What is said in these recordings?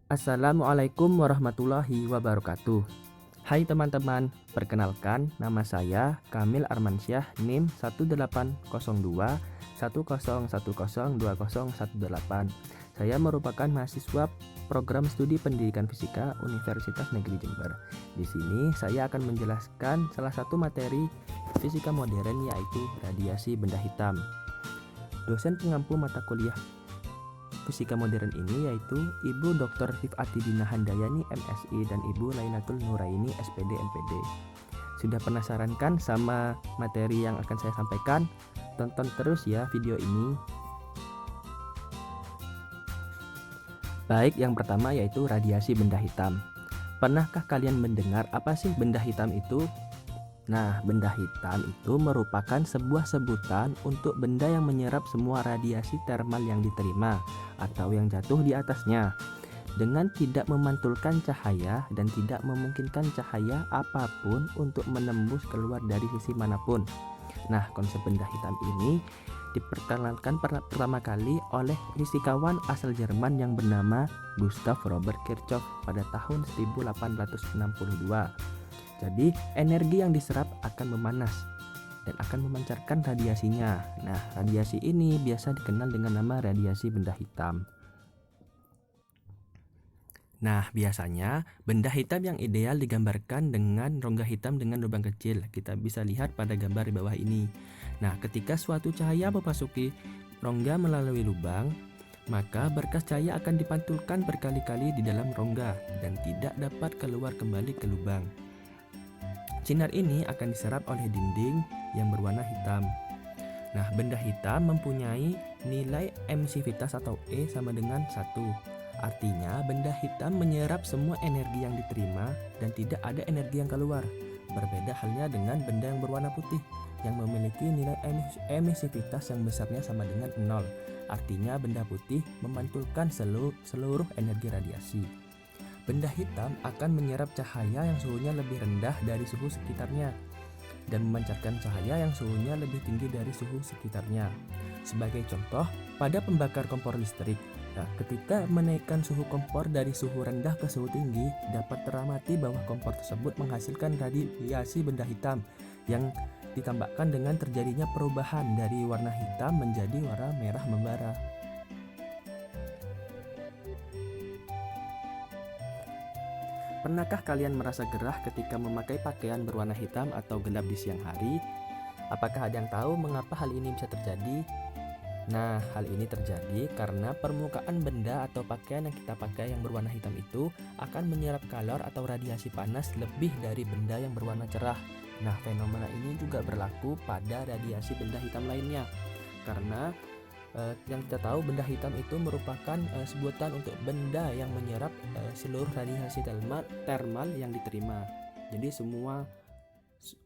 Assalamualaikum warahmatullahi wabarakatuh. Hai teman-teman, perkenalkan nama saya Kamil Armansyah NIM 180210102018. Saya merupakan mahasiswa program studi pendidikan fisika Universitas Negeri Jember. Di sini saya akan menjelaskan salah satu materi fisika modern yaitu radiasi benda hitam. Dosen pengampu mata kuliah fisika modern ini yaitu Ibu Dr. Rifati Dina Handayani MSI dan Ibu Lainatul Nuraini SPD MPD. Sudah penasaran kan sama materi yang akan saya sampaikan? Tonton terus ya video ini. Baik, yang pertama yaitu radiasi benda hitam. Pernahkah kalian mendengar apa sih benda hitam itu? Nah, benda hitam itu merupakan sebuah sebutan untuk benda yang menyerap semua radiasi termal yang diterima atau yang jatuh di atasnya dengan tidak memantulkan cahaya dan tidak memungkinkan cahaya apapun untuk menembus keluar dari sisi manapun. Nah, konsep benda hitam ini diperkenalkan pertama kali oleh fisikawan asal Jerman yang bernama Gustav Robert Kirchhoff pada tahun 1862. Jadi, energi yang diserap akan memanas dan akan memancarkan radiasinya. Nah, radiasi ini biasa dikenal dengan nama radiasi benda hitam. Nah, biasanya benda hitam yang ideal digambarkan dengan rongga hitam dengan lubang kecil. Kita bisa lihat pada gambar di bawah ini. Nah, ketika suatu cahaya memasuki rongga melalui lubang, maka berkas cahaya akan dipantulkan berkali-kali di dalam rongga dan tidak dapat keluar kembali ke lubang. Sinar ini akan diserap oleh dinding yang berwarna hitam. Nah, benda hitam mempunyai nilai emisivitas atau E sama dengan 1. Artinya, benda hitam menyerap semua energi yang diterima dan tidak ada energi yang keluar. Berbeda halnya dengan benda yang berwarna putih yang memiliki nilai emisivitas yang besarnya sama dengan 0. Artinya, benda putih memantulkan seluruh energi radiasi. Benda hitam akan menyerap cahaya yang suhunya lebih rendah dari suhu sekitarnya dan memancarkan cahaya yang suhunya lebih tinggi dari suhu sekitarnya. Sebagai contoh, pada pembakar kompor listrik, ketika menaikkan suhu kompor dari suhu rendah ke suhu tinggi, dapat teramati bahwa kompor tersebut menghasilkan radiasi benda hitam yang ditambahkan dengan terjadinya perubahan dari warna hitam menjadi warna merah membara. Pernahkah kalian merasa gerah ketika memakai pakaian berwarna hitam atau gelap di siang hari? Apakah ada yang tahu mengapa hal ini bisa terjadi? Nah, hal ini terjadi karena permukaan benda atau pakaian yang kita pakai yang berwarna hitam itu akan menyerap kalor atau radiasi panas lebih dari benda yang berwarna cerah. Nah, fenomena ini juga berlaku pada radiasi benda hitam lainnya. Karena yang kita tahu benda hitam itu merupakan sebutan untuk benda yang menyerap seluruh radiasi termal yang diterima. Jadi semua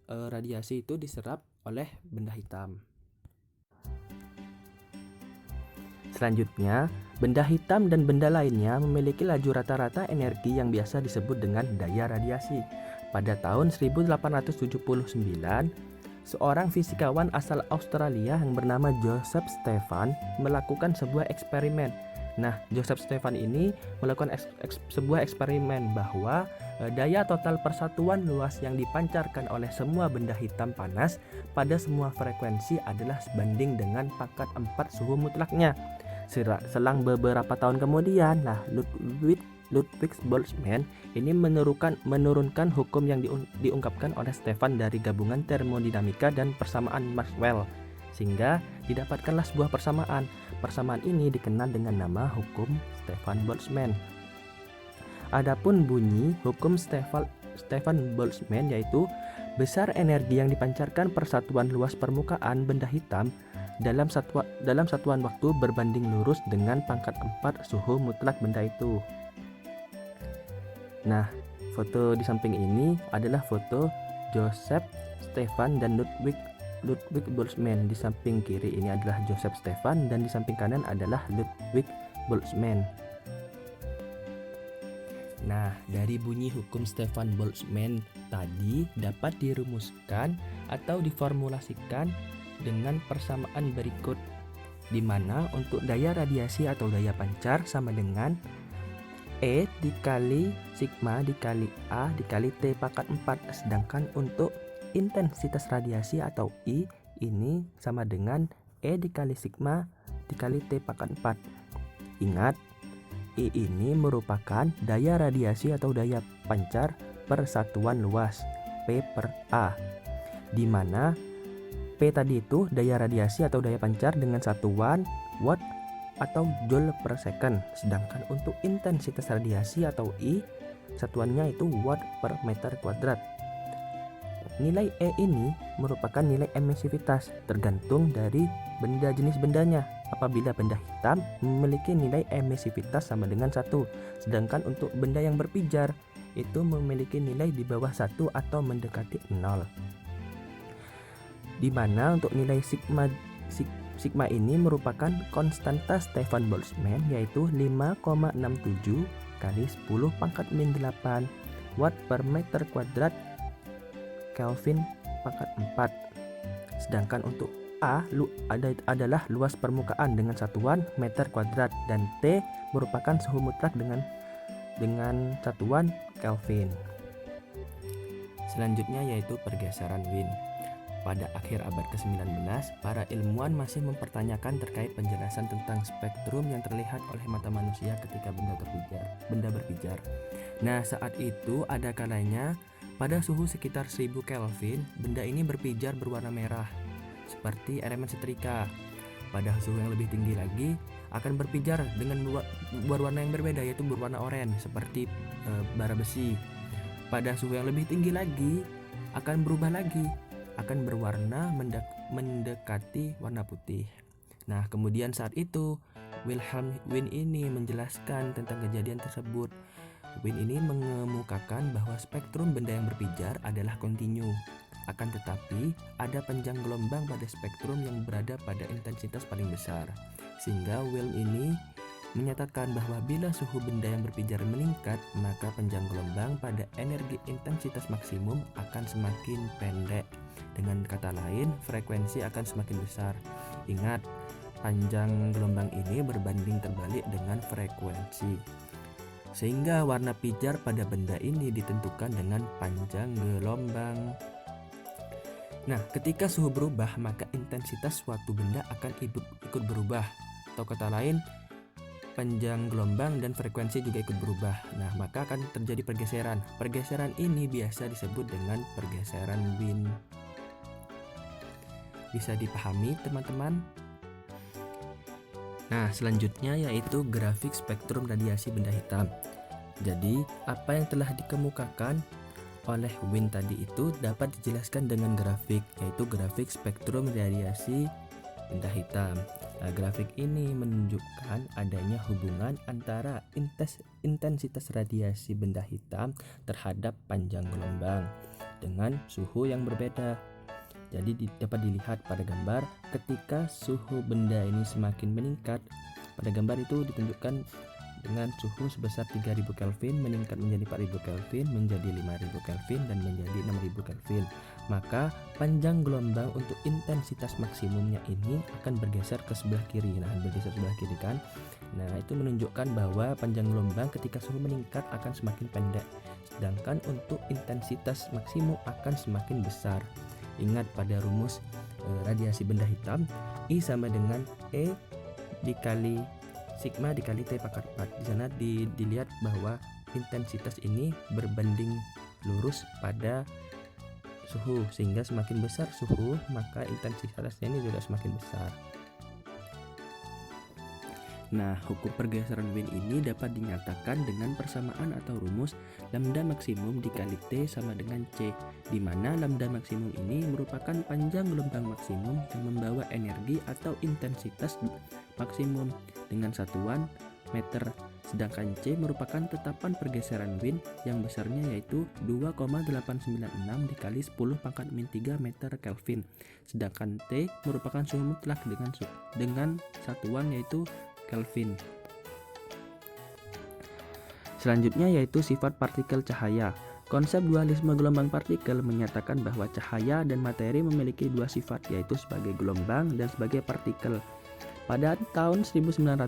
radiasi itu diserap oleh benda hitam. Selanjutnya, benda hitam dan benda lainnya memiliki laju rata-rata energi yang biasa disebut dengan daya radiasi. Pada tahun 1879, seorang fisikawan asal Australia yang bernama Joseph Stefan melakukan sebuah eksperimen. Nah, Joseph Stefan ini melakukan sebuah eksperimen bahwa daya total persatuan luas yang dipancarkan oleh semua benda hitam panas pada semua frekuensi adalah sebanding dengan pangkat 4 suhu mutlaknya. Selang beberapa tahun kemudian, Ludwig Boltzmann ini menurunkan hukum yang diungkapkan oleh Stefan dari gabungan termodinamika dan persamaan Maxwell, sehingga didapatkanlah sebuah persamaan. Persamaan ini dikenal dengan nama hukum Stefan Boltzmann. Adapun bunyi hukum Stefan Boltzmann yaitu besar energi yang dipancarkan persatuan luas permukaan benda hitam dalam satuan waktu berbanding lurus dengan pangkat 4 suhu mutlak benda itu. Nah, foto di samping ini adalah foto Joseph Stefan dan Ludwig Boltzmann. Di samping kiri ini adalah Joseph Stefan dan di samping kanan adalah Ludwig Boltzmann. Nah, dari bunyi hukum Stefan Boltzmann tadi dapat dirumuskan atau diformulasikan dengan persamaan berikut, di mana untuk daya radiasi atau daya pancar sama dengan E dikali sigma dikali A dikali T pangkat 4. Sedangkan untuk intensitas radiasi atau I ini sama dengan E dikali sigma dikali T pangkat 4. Ingat, I ini merupakan daya radiasi atau daya pancar per satuan luas P per A, di mana P tadi itu daya radiasi atau daya pancar dengan satuan watt atau joule per second. Sedangkan untuk intensitas radiasi atau I, satuannya itu watt per meter kuadrat. Nilai E ini merupakan nilai emisivitas tergantung dari benda jenis bendanya. Apabila benda hitam memiliki nilai emisivitas sama dengan 1, sedangkan untuk benda yang berpijar itu memiliki nilai di bawah 1 atau mendekati 0. Di mana untuk nilai sigma ini merupakan konstanta Stefan Boltzmann, yaitu 5,67 kali 10 pangkat min 8 watt per meter kuadrat Kelvin pangkat 4. Sedangkan untuk A adalah luas permukaan dengan satuan meter kuadrat, dan T merupakan suhu mutlak dengan satuan Kelvin. Selanjutnya yaitu pergeseran Wien. Pada akhir abad ke-19, para ilmuwan masih mempertanyakan terkait penjelasan tentang spektrum yang terlihat oleh mata manusia ketika benda berpijar. Nah, saat itu ada kalanya pada suhu sekitar 1000 Kelvin, benda ini berpijar berwarna merah seperti elemen setrika. Pada suhu yang lebih tinggi lagi akan berpijar dengan berwarna yang berbeda, yaitu berwarna oranye seperti bara besi. Pada suhu yang lebih tinggi lagi akan berubah lagi, akan berwarna mendekati warna putih. Nah, kemudian saat itu Wilhelm Wien ini menjelaskan tentang kejadian tersebut. Wien ini mengemukakan bahwa spektrum benda yang berpijar adalah kontinu. Akan tetapi ada panjang gelombang pada spektrum yang berada pada intensitas paling besar. Sehingga Wien ini menyatakan bahwa bila suhu benda yang berpijar meningkat, maka panjang gelombang pada energi intensitas maksimum akan semakin pendek. Dengan kata lain, frekuensi akan semakin besar. Ingat, panjang gelombang ini berbanding terbalik dengan frekuensi. Sehingga warna pijar pada benda ini ditentukan dengan panjang gelombang. Nah, ketika suhu berubah, maka intensitas suatu benda akan ikut berubah. Atau kata lain, panjang gelombang dan frekuensi juga ikut berubah. Nah, maka akan terjadi pergeseran. Pergeseran ini biasa disebut dengan pergeseran Wien. Bisa dipahami, teman-teman? Nah, selanjutnya yaitu grafik spektrum radiasi benda hitam. Jadi, apa yang telah dikemukakan oleh Wien tadi itu dapat dijelaskan dengan grafik, yaitu grafik spektrum radiasi benda hitam. Nah, grafik ini menunjukkan adanya hubungan antara intensitas radiasi benda hitam terhadap panjang gelombang dengan suhu yang berbeda. Jadi dapat dilihat pada gambar ketika suhu benda ini semakin meningkat. Pada gambar itu ditunjukkan dengan suhu sebesar 3000 Kelvin meningkat menjadi 4000 Kelvin, menjadi 5000 Kelvin, dan menjadi 6000 Kelvin. Maka panjang gelombang untuk intensitas maksimumnya ini akan bergeser ke sebelah kiri. Nah, bergeser sebelah kiri kan. Nah, itu menunjukkan bahwa panjang gelombang ketika suhu meningkat akan semakin pendek, sedangkan untuk intensitas maksimum akan semakin besar. Ingat pada rumus radiasi benda hitam, I sama dengan E dikali sigma dikali T pangkat 4. Di sana dilihat bahwa intensitas ini berbanding lurus pada suhu, sehingga semakin besar suhu maka intensitasnya ini juga semakin besar. Nah, hukum pergeseran Wien ini dapat dinyatakan dengan persamaan atau rumus lambda maksimum dikali T sama dengan C, di mana lambda maksimum ini merupakan panjang gelombang maksimum yang membawa energi atau intensitas maksimum dengan satuan meter, sedangkan C merupakan tetapan pergeseran Wien yang besarnya yaitu 2,896 dikali 10 pangkat min 3 meter Kelvin, sedangkan T merupakan suhu mutlak dengan satuan yaitu Kelvin. Selanjutnya yaitu sifat partikel cahaya. Konsep dualisme gelombang partikel menyatakan bahwa cahaya dan materi memiliki dua sifat, yaitu sebagai gelombang dan sebagai partikel. Pada tahun 1901,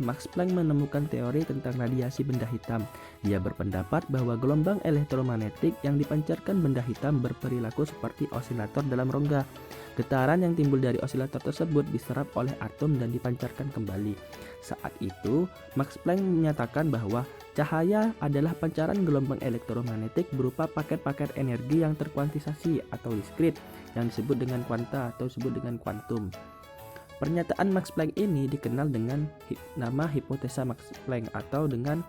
Max Planck menemukan teori tentang radiasi benda hitam. Dia berpendapat bahwa gelombang elektromagnetik yang dipancarkan benda hitam berperilaku seperti osilator dalam rongga. Getaran yang timbul dari osilator tersebut diserap oleh atom dan dipancarkan kembali. Saat itu, Max Planck menyatakan bahwa cahaya adalah pancaran gelombang elektromagnetik berupa paket-paket energi yang terkuantisasi atau diskrit, yang disebut dengan kuanta atau disebut dengan kuantum. Pernyataan Max Planck ini dikenal dengan nama hipotesa Max Planck atau dengan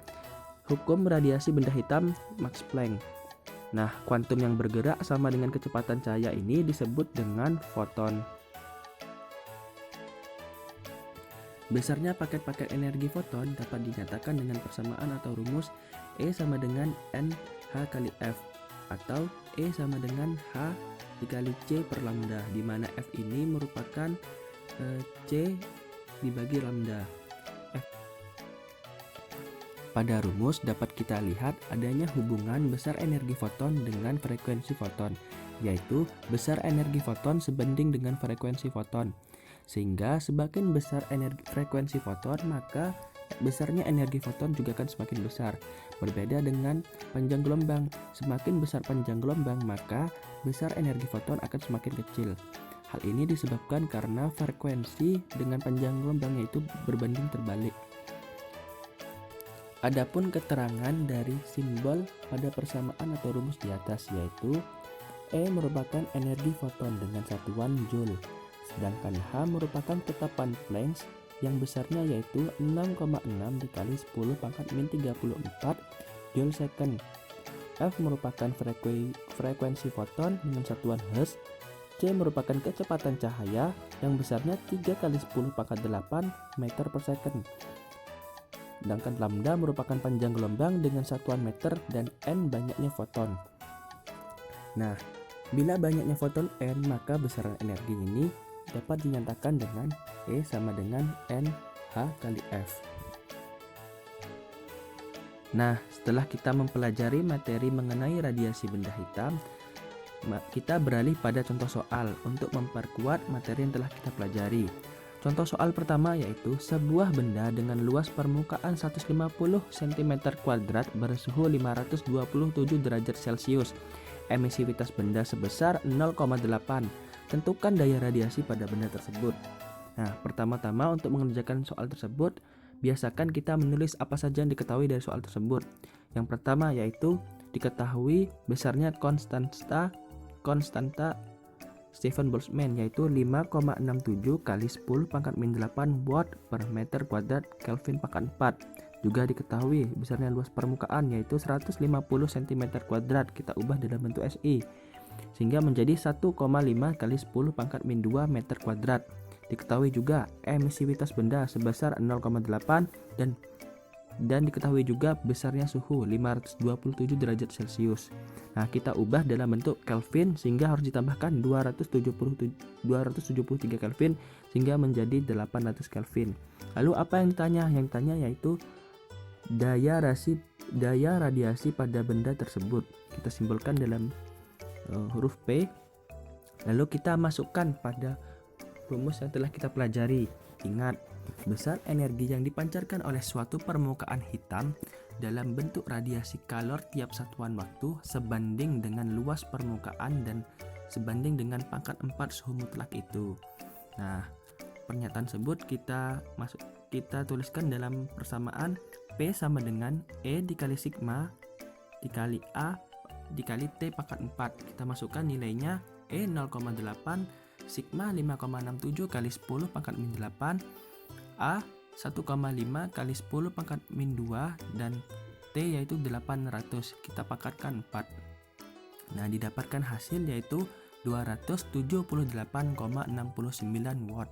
hukum radiasi benda hitam Max Planck. Nah, kuantum yang bergerak sama dengan kecepatan cahaya ini disebut dengan foton. Besarnya paket-paket energi foton dapat dinyatakan dengan persamaan atau rumus E sama dengan NH kali F atau E sama dengan H dikali C per lambda, di mana F ini merupakan C dibagi lambda. Pada rumus dapat kita lihat adanya hubungan besar energi foton dengan frekuensi foton, yaitu besar energi foton sebanding dengan frekuensi foton. Sehingga semakin besar frekuensi foton, maka besarnya energi foton juga akan semakin besar. Berbeda dengan panjang gelombang, semakin besar panjang gelombang, maka besar energi foton akan semakin kecil. Hal ini disebabkan karena frekuensi dengan panjang gelombang yaitu berbanding terbalik. Adapun keterangan dari simbol pada persamaan atau rumus di atas, yaitu E merupakan energi foton dengan satuan joule, sedangkan H merupakan tetapan Planck yang besarnya yaitu 6,6 dikali 10 pangkat min 34 joule second. F merupakan frekuensi foton dengan satuan Hertz. C merupakan kecepatan cahaya yang besarnya 3 kali 10 pangkat 8 meter per second. Sedangkan lambda merupakan panjang gelombang dengan satuan meter dan N banyaknya foton. Nah, bila banyaknya foton N, maka besaran energi ini dapat dinyatakan dengan E sama dengan NH kali F. Nah, setelah kita mempelajari materi mengenai radiasi benda hitam, kita beralih pada contoh soal untuk memperkuat materi yang telah kita pelajari. Contoh soal pertama yaitu sebuah benda dengan luas permukaan 150 cm2 bersuhu 527 derajat Celcius. Emisivitas benda sebesar 0,8. Tentukan daya radiasi pada benda tersebut. Nah, pertama-tama untuk mengerjakan soal tersebut, biasakan kita menulis apa saja yang diketahui dari soal tersebut. Yang pertama yaitu diketahui besarnya konstanta Stefan Boltzmann yaitu 5,67 kali 10 pangkat min 8 watt per meter kuadrat Kelvin pangkat 4. Juga diketahui besarnya luas permukaan yaitu 150 cm2, kita ubah dalam bentuk SI sehingga menjadi 1,5 kali 10 pangkat min 2 meter kuadrat. Diketahui juga emisivitas benda sebesar 0,8 dan diketahui juga besarnya suhu 527 derajat Celcius. Nah, kita ubah dalam bentuk Kelvin sehingga harus ditambahkan 273 Kelvin sehingga menjadi 800 Kelvin. Lalu apa yang ditanya? Yang ditanya yaitu daya radiasi pada benda tersebut. Kita simbolkan dalam huruf P. Lalu kita masukkan pada rumus yang telah kita pelajari. Ingat, besar energi yang dipancarkan oleh suatu permukaan hitam dalam bentuk radiasi kalor tiap satuan waktu sebanding dengan luas permukaan dan sebanding dengan pangkat 4 suhu mutlak itu. Nah, pernyataan tersebut kita tuliskan dalam persamaan P sama dengan E dikali sigma dikali A dikali T pangkat 4. Kita masukkan nilainya E 0,8, sigma 5,67 kali 10 pangkat min 8, A 1,5 kali 10 pangkat min 2, dan T yaitu 800. Kita pangkatkan 4. Nah, didapatkan hasil yaitu 278,69 watt.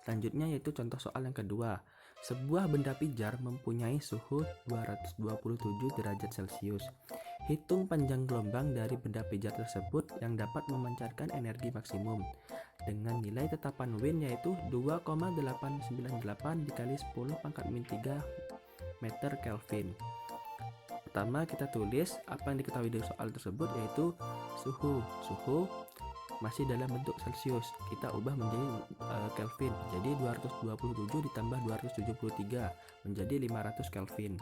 Selanjutnya yaitu contoh soal yang kedua. Sebuah benda pijar mempunyai suhu 227 derajat Celcius. Hitung panjang gelombang dari benda pijar tersebut yang dapat memancarkan energi maksimum dengan nilai tetapan Wien yaitu 2,898 dikali 10 pangkat min 3 meter Kelvin. Pertama kita tulis apa yang diketahui dari soal tersebut yaitu suhu masih dalam bentuk Celcius. Kita ubah menjadi Kelvin. Jadi 227 ditambah 273 menjadi 500 Kelvin.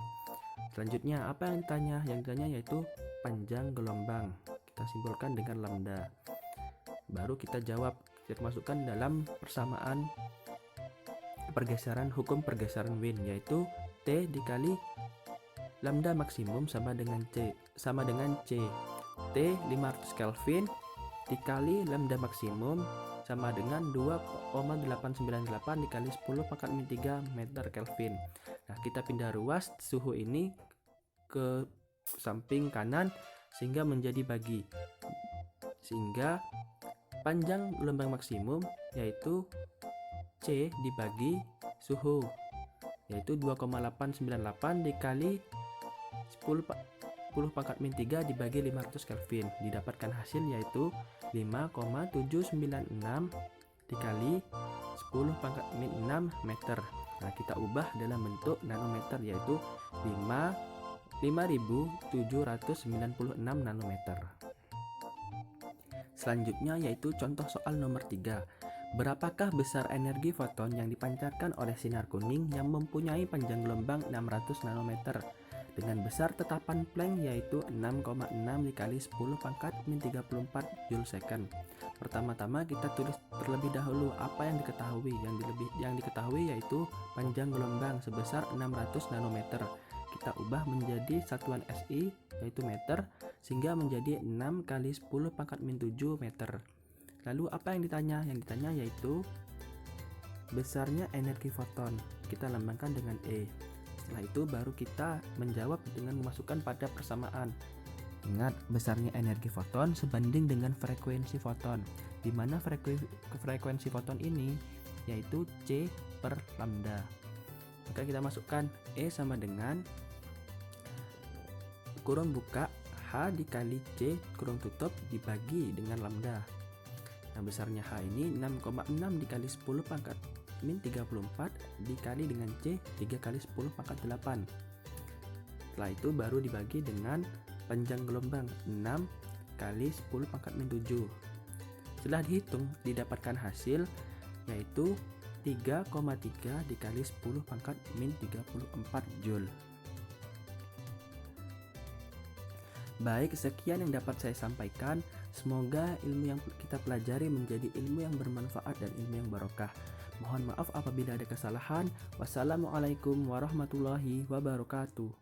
Selanjutnya apa yang ditanya? Yang ditanya yaitu panjang gelombang. Kita simbolkan dengan lambda. Baru kita jawab, kita masukkan dalam persamaan pergeseran, hukum pergeseran Wiens, yaitu T dikali lambda maksimum sama dengan C. T 500 Kelvin dikali lambda maksimum sama dengan 2,898 dikali 10 pangkat min 3 meter Kelvin. Nah, kita pindah ruas suhu ini ke samping kanan sehingga menjadi bagi. Sehingga panjang gelombang maksimum yaitu C dibagi suhu, yaitu 2,898 dikali 10 pangkat min 3 dibagi 500 Kelvin. Didapatkan hasil yaitu 5,796 dikali 10 pangkat min 6 meter. Nah, kita ubah dalam bentuk nanometer yaitu 5796 nanometer. Selanjutnya yaitu contoh soal nomor 3. Berapakah besar energi foton yang dipancarkan oleh sinar kuning yang mempunyai panjang gelombang 600 nanometer dengan besar tetapan Planck yaitu 6,6 dikali 10 pangkat min 34 Joule second. Pertama-tama kita tulis terlebih dahulu apa yang diketahui. Yang diketahui yaitu panjang gelombang sebesar 600 nanometer. Kita ubah menjadi satuan SI yaitu meter sehingga menjadi 6 kali 10 pangkat min 7 meter. Lalu apa yang ditanya? Yang ditanya yaitu besarnya energi foton. Kita lambangkan dengan E. Setelah itu baru kita menjawab dengan memasukkan pada persamaan. Ingat, besarnya energi foton sebanding dengan frekuensi foton, di mana frekuensi foton ini yaitu C per lambda. Maka kita masukkan E sama dengan kurung buka H dikali C kurung tutup dibagi dengan lambda. Nah, besarnya H ini 6,6 dikali 10 pangkat min 34 dikali dengan C 3 kali 10 pangkat 8. Setelah itu baru dibagi dengan panjang gelombang 6 kali 10 pangkat min 7. Setelah dihitung didapatkan hasil yaitu 3,3 dikali 10 pangkat min 34 Joule. Baik, sekian yang dapat saya sampaikan. Semoga ilmu yang kita pelajari menjadi ilmu yang bermanfaat dan ilmu yang barokah. Mohon maaf apabila ada kesalahan. Wassalamualaikum warahmatullahi wabarakatuh.